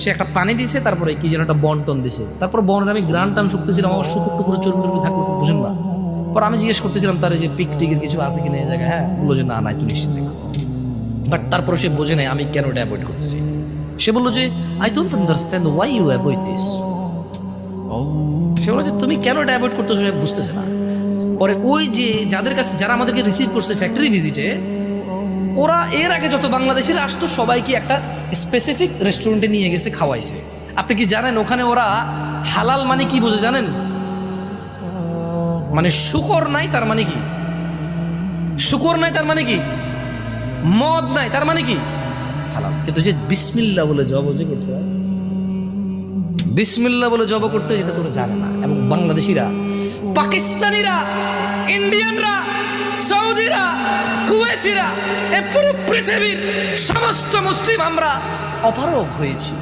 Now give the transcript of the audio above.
সে একটা পানি দিছে, তারপরে কি যেন একটা বন্টন দিছে, তারপর বনের আমি গ্রান টান শুকতেছিলাম, আমার শুকুর টুকুরে চর্বি থাকলো, বুঝেন না। পর আমি জিজ্ঞেস করতেছিলাম তার যে পিক টিকের কিছু আছে কিনা এই জায়গায়, হ্যাঁ বললো যে না নাই, তুই নিশ্চিত। বাট তারপরে সে বোঝে নাই আমি কেন এটা অ্যাভয়েড করতেছি। সে বললো যে I don't understand why you avoid this. সে বললো যে তুমি কেন এটা অ্যাভয়েড করতেছো, বুঝতেছে না। পরে ওই যে যাদের কাছে, যারা আমাদেরকে রিসিভ করছে ফ্যাক্টরি ভিজিটে, ওরা এর আগে যত বাংলাদেশিরা আসতো সবাইকে একটা স্পেসিফিক রেস্টুরেন্টে নিয়ে গেছে, খাওয়াইছে। আপনি কি জানেন ওখানে ওরা হালাল মানে কি বোঝে জানেন? মানে শুকর নাই তার মানে কি? শুকর নাই তার মানে কি? মদ নাই তার মানে কি? হালাল। কিন্তু যে বিসমিল্লাহ বলে জব যে করতে হয়, বিসমিল্লাহ বলে জব করতে, এটা তোরা জানে না। এবং বাংলাদেশিরা, পাকিস্তানিরা, ইন্ডিয়ানরা, সৌদিরা, কুয়েতিরা, এ পুরো পৃথিবীর সমস্ত মুসলিম আমরা অপারগ হয়েছি।